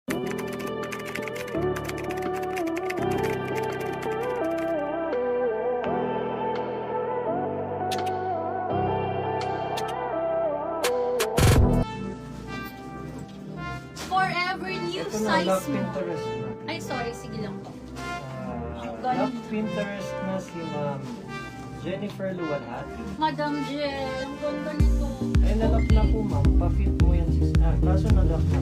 Forever new Ito na, size love mo. Pinterest na. Ay, sorry. Sige lang po. Love Pinterest na si Ma'am Jennifer Luwalhat. Madam Jen, ang ganda nito. Ay, nalock na po ma'am. Pa-fit mo yan sis. Kaso nalock na.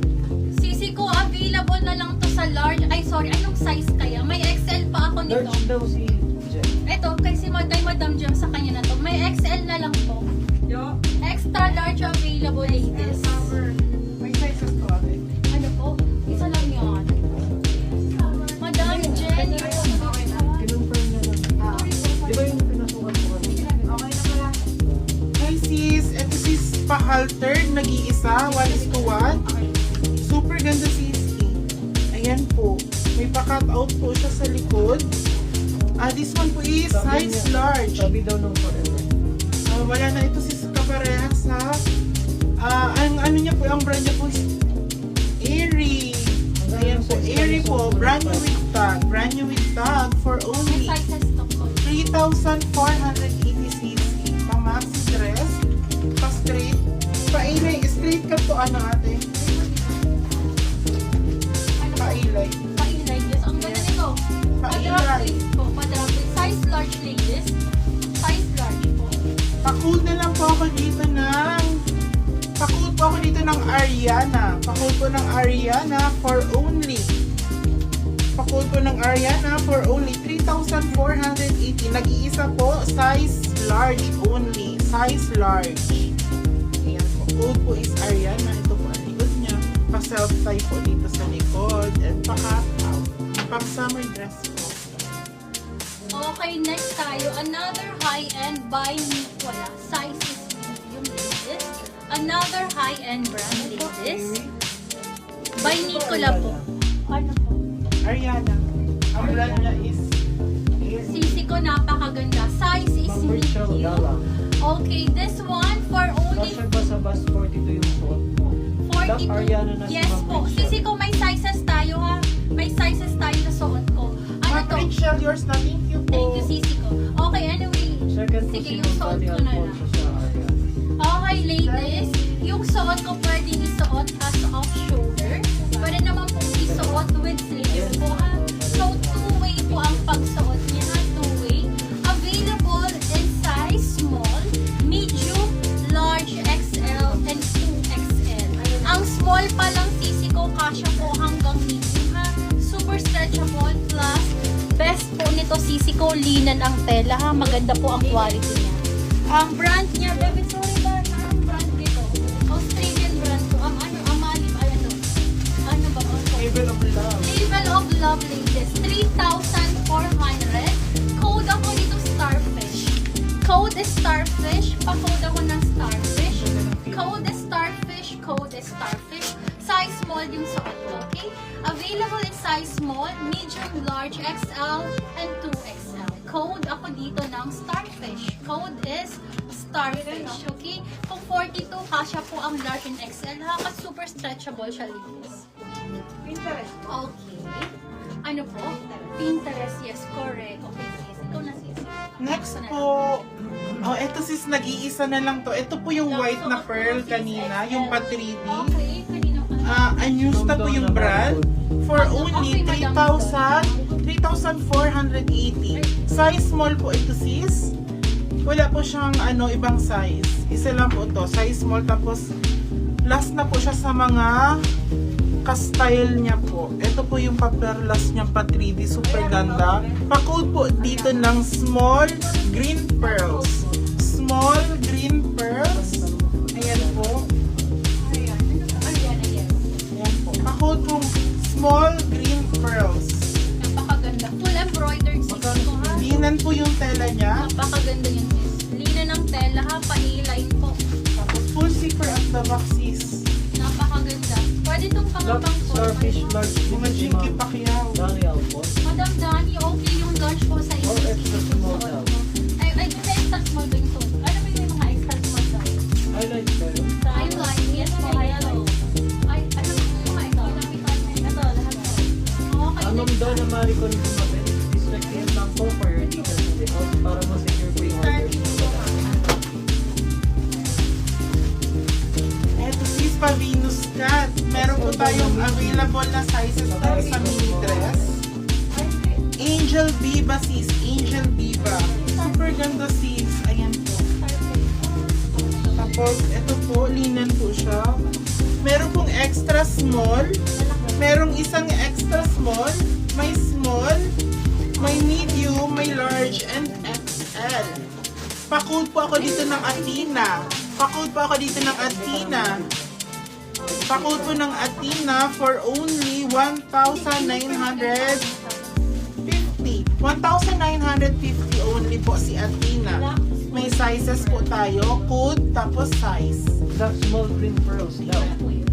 Sisi ko, available na lang to sa large. Ay, sorry. Anong size kaya? May XL pa ako nito. Large daw si Jen. Ito, kasi Madam Jen sa kanya na to. May XL na lang po. Extra large available ladies. May sizes to ate. Ano po? Isa lang yun. Madam Jen, Kinonfirm na lang. Di ba yung pinasukan ko kanina? Okay na pala. Hi sis, eto sis pa-haltered, nag-iisa, 1:1. Super ganda sis. Ayan po. May pa-cut out po siya sa likod. This one po is Sabi size niya, large. Sabi daw nung forever. Wala na ito sis kaparehas ha. Ang ano niya po, ang brand niya po is Airy. Ayan po, Airy po. Brand new with tag. Brand new with tag for may only sizes to po. 3,480 cc. Pa-maxi dress. Pa-straight. Pa-ilay. Straight cut to ano ate? Ano po? Pa-ilay. Pailay. Yes, ang ganda nito. Pailay. Padrapid po. Padrapid. Size large ladies. Size large po. Pa-code na lang po ako dito ng Pa-code po ako dito ng Ariana. Pa-code po ng Ariana for only. Pa-code po ng Ariana for only 3,480. Nag-iisa po, size large only. Size large. Ayan po. Code po is Ariana. Ito po ang likod niya. Pa-self-tie po dito sa likod. And pa-cut out. Pang-summer dress po. Okay, next tayo. Another high-end by Nicola. Size is medium ladies. Another high-end brand ladies. By Nicola po. Ano po? Ariana. Ang brand niya is Sisi ko, napakaganda. Size is Ma'am Rachel medium. Dalla. Okay, this one for only Kasya ba sa bus 42 yung suot mo? 42. Ariana na si Yes Ma'am po. Rachel. Sisi ko, may sizes tayo ha. May sizes tayo sa suot ko. Ano Ma'am to? Rachel, yours na. Thank you po. Thank you, Sisi ko. Okay, anyway. Second po Sige, si yung Ma'am suot Tali ko na lang. Alfonso sa Ariana. Okay, ladies. Yung suot ko pwedeng isuot as off-shoulder. Pwede naman pong isuot with sleeves po ha. So, two-way po ang pagsuot niya ha. Two-way. Available in size small, medium, large, XL, and 2XL. Ang small pa lang sisi ko, kasya po hanggang medium ha. Super stretchable plus best po nito sisi ko, linen ang tela ha. Maganda po ang quality niya. Ang brand niya, baby, sorry ba? Ang brand nito. Australian brand to. Ang ano, Amalib, ano? Ano ba? Label of love. Label of Love ladies. 3,400. Code ako dito Starfish. Code is Starfish. Pa-code ako ng Starfish. Code is Starfish. Code is Starfish. Size small yung suot ko, okay? Available in size small, medium, large, XL, and 2XL. Code ako dito ng Starfish. Code is Starfish, okay? Kung 42, kasya po ang large and XL ha, kasi super stretchable siya, ladies. Pinterest. Okay. Ano po? Pinterest, yes, correct. Okay, sis. Ikaw na, sis. Next Ito na po, eto sis, nag-iisa na lang to. Ito po yung white na pearl kanina, yung pa 3D. lang. Okay, kanina pa. Unused na po yung brand for only 3,480. Size small po ito sis. Wala po siyang ibang size. Isa lang po to, size small. Tapos last na po siya sa mga ka-style niya po. Ito po yung paperless niya pa 3D. Super ganda. Pa-code po dito ng small green pearls. Small green pearls. Ayan po. Ayan, yes. Ayan po. Pa-code po small green pearls. Napakaganda. Full embroidered, sis ko ha. Linan po yung tela niya. Napakaganda yun, sis. Lina ng tela ha, pa-line po. Tapos full zipper at the back sis. Napakaganda. Pwede itong pangabang po. Starfish large Mga with si Jinky Ma'am Pacquiao. Dali Alfonso. Madam Dani, okay yung large po sa Or inyo. extra small daw. Ay, sa extra small ba yung suot? Ano ba yung mga extra small daw? Highlight kayo. I like, yes po, I like. Ay, ano ba yung mga ito? Ito Ma'am Donna Maricon Gumabel, district PM lang po for your details in the house para ma-secure po yung order. Eto sis, pa-Venus cut. Meron po tayong available na sizes dito sa mini dress. Angel Viva sis, Angel Viva. Super ganda sis. Ayan po. Tapos, ito po, linen po siya. Meron pong extra small. Merong isang extra small. May small. May medium. May large. And XL. Pa-code po ako dito ng Athena. Pa-code po ako dito ng Athena. Pa-code po ng Athena for only 1,950. 1,950 only po si Athena. May sizes po tayo. Code, tapos size. Black small green pearls daw.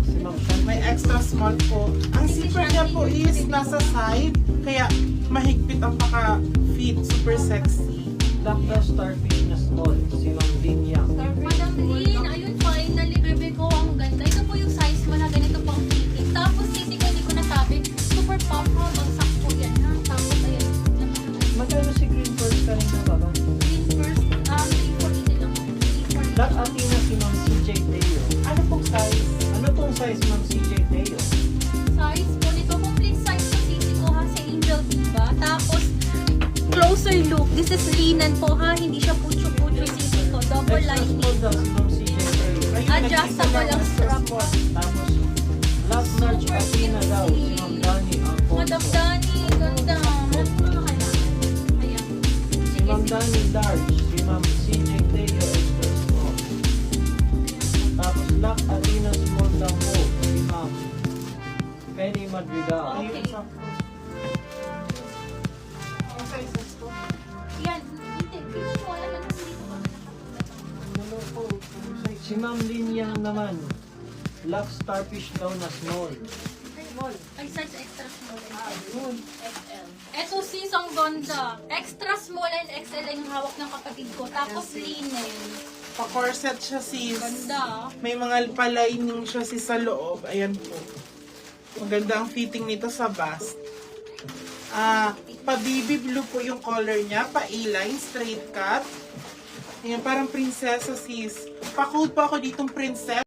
Si Ma'am Shanti. May extra small po. Ang zipper niya po is nasa side. Kaya mahigpit ang paka-fit. Super sexy. Black daw starfish na small. Si Ma'am Lin Yang. Madam Lynn, ayun, finally, bebe ko, ang ganda. Ito po yung size mo na ganito pang fitting. Tapos, sisi ko, hindi ko nasabi, super pop ha, bagsak po yan ha. Tapos, ayan, Magkano si green pearls ka rin na baba? green first, 340 lang. Black Athena si Ma'am CJ Teo. Ano pong size? Ano pong size Ma'am CJ Teo? Size po nito, complete size po sisi ko ha, sa Angel Viva. Tapos, closer look, this is linen po ha, hindi siya pucho-pucho sisi ko. Double Extra lining. small daw si Ma'am CJ Teo. Ayun, Adjustable nagtitinda ang ng strap. extra Tapos, Black large Athena daw si Ma'am Dani ang Madam Dani, ganda. Ayan. Si Ma'am Dani large, si Ma'am CJ Teo extra small. Tapos Black Athena small daw po, si Ma'am Penny Madrigal. Okay. Ang sizes po. Yan, hindi. Tingnan mo, alam na dito pa. Ano po, si Ma'am Lin Yang naman, Black starfish daw na small. Ay, size extra small and XL. Eto sis, ang ganda. Extra small and XL ang hawak ng kapatid ko. Tapos linen. Pa-corset siya sis. Ganda. May mga palining siya sis sa loob. Ayan po. Maganda ang fitting nito sa bust. Pa-baby blue po yung color niya. Pa-A-line, straight cut. Ayan, parang prinsesa sis. Pa-code po ako ditong princess.